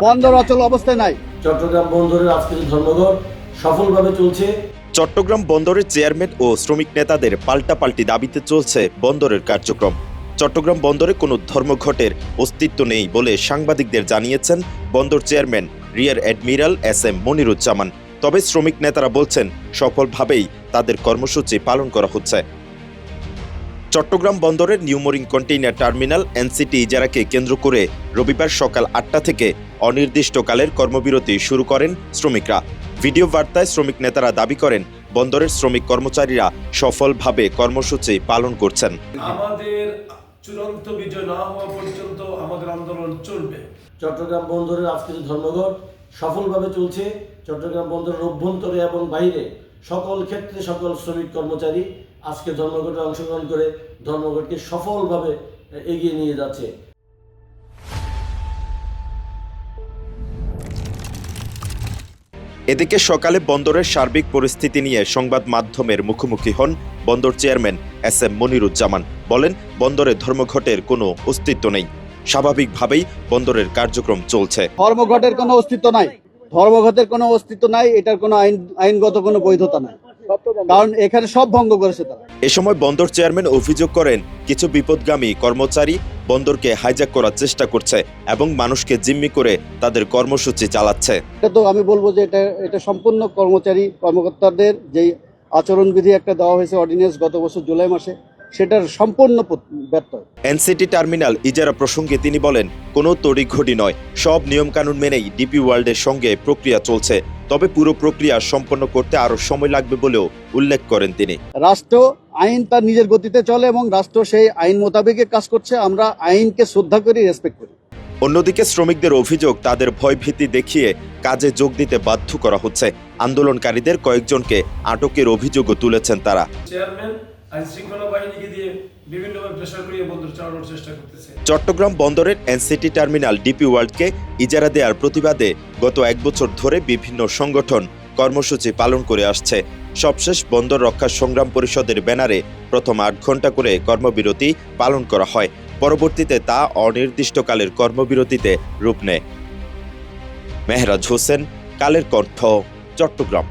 বন্দর অচল অবস্থায় নাই। চট্টগ্রাম বন্দরের আজকের ধর্মঘট সফলভাবে চলছে। চট্টগ্রাম বন্দরের চেয়ারম্যান ও শ্রমিক নেতাদের পাল্টাপাল্টি দাবিতে চলছে বন্দরের কার্যক্রম। চট্টগ্রাম বন্দরে কোনো ধর্মঘটের অস্তিত্ব নেই বলে সাংবাদিকদের জানিয়েছেন বন্দর chairman rear admiral SM. Moniruzzaman. তবে শ্রমিক নেতারা বলছেন সফলভাবেই তাদের কর্মসূচি পালন করা হচ্ছে। চট্টগ্রাম বন্দরের নিউমোরিং কন্টেইনার টার্মিনাল এনসিটি ইজারাকে কেন্দ্র করে রবিবার সকাল ৮টা থেকে অনির্দিষ্টকালের কর্মবিরতি শুরু করেন শ্রমিকরা। ভিডিও বার্তায় শ্রমিক নেতারা দাবি করেন বন্দরের শ্রমিক কর্মচারীরা সফলভাবে কর্মসূচি পালন করছেন। আমাদের চূড়ান্ত বিজয় না হওয়া পর্যন্ত আমাদের আন্দোলন চলবে। চট্টগ্রাম বন্দরের আজকের ধর্মঘট সফলভাবে চলছে। চট্টগ্রাম বন্দরের অভ্যন্তরে এবং বাইরে সকল ক্ষেত্রে সকল শ্রমিক কর্মচারী আজকে ধর্মঘটে অংশগ্রহণ করে ধর্মঘটকে সফলভাবে এগিয়ে নিয়ে যাচ্ছে। এদিকে সকালে বন্দরের সার্বিক পরিস্থিতি নিয়ে সংবাদ মাধ্যমের মুখোমুখি হন বন্দর চেয়ারম্যান এস.এম. মনিরুজ্জামান। বলেন, বন্দরে ধর্মঘটের কোনো অস্তিত্ব নেই, স্বাভাবিকভাবেই বন্দরের কার্যক্রম চলছে। ধর্মঘটের কোনো অস্তিত্ব নাই, ধর্মঘটের কোনো অস্তিত্ব নাই, এটার কোনো আইনগত কোনো বৈধতা নাই, কারণ এখানে সব ভঙ্গ করেছে তারা। এ সময় বন্দর চেয়ারম্যান অভিযোগ করেন কিছু বিপদগামী কর্মচারী বন্দরকে হাইজ্যাক করার চেষ্টা করছে এবং মানুষকে জিম্মি করে তাদের কর্মসূচি চালাচ্ছে। এটা তো আমি বলবো যে এটা সম্পূর্ণ কর্মকর্তাদের যেই আচরণবিধি একটা দেওয়া হয়েছে অর্ডিন্যান্স গত বছর জুলাই মাসে, সেটার সম্পূর্ণ ব্যর্থ। এনসিটি টার্মিনাল ইজারা প্রসঙ্গে তিনি বলেন, কোনো তড়িঘড়ি নয়, সব নিয়মকানুন মেনেই ডিপি ওয়ার্ল্ডের সঙ্গে প্রক্রিয়া চলছে। তবে পুরো প্রক্রিয়া সম্পন্ন করতে আরো সময় লাগবে বলেও উল্লেখ করেন তিনি। রাষ্ট্র আইন তার নিজের গতিতে চলে এবং রাষ্ট্র সেই আইন মোতাবেকই কাজ করছে। আমরা আইনকে শ্রদ্ধা করি, রেসপেক্ট করি। অন্যদিকে শ্রমিকদের অভিযোগ তাদের ভয়ভীতি দেখিয়ে কাজে যোগ দিতে বাধ্য করা হচ্ছে। আন্দোলনকারীদের কয়েকজনকে আটকের অভিযোগও তুলেছেন তারা। চেয়ারম্যান আইনশৃঙ্খলা বাহিনীকে দিয়ে বিভিন্নভাবে প্রেসার করিয়ে বন্দর চালানোর চেষ্টা করতেছে। চট্টগ্রাম বন্দরের এনসিটি টার্মিনাল ডিপি ওয়ার্ল্ডকে ইজারা দেওয়ার প্রতিবাদে গত 1 বছর ধরে বিভিন্ন সংগঠন কর্মসূচি পালন করে আসছে। সবশেষ বন্দর রক্ষা সংগ্রাম পরিষদের ব্যানারে প্রথম 8 ঘণ্টা করে কর্মবিরতি পালন করা হয়। পরবর্তীতে তা অনির্দিষ্টকালের কর্মবিরতিতে রূপ নেয়। মেহরাজ হোসেন, কালের কণ্ঠ, চট্টগ্রাম।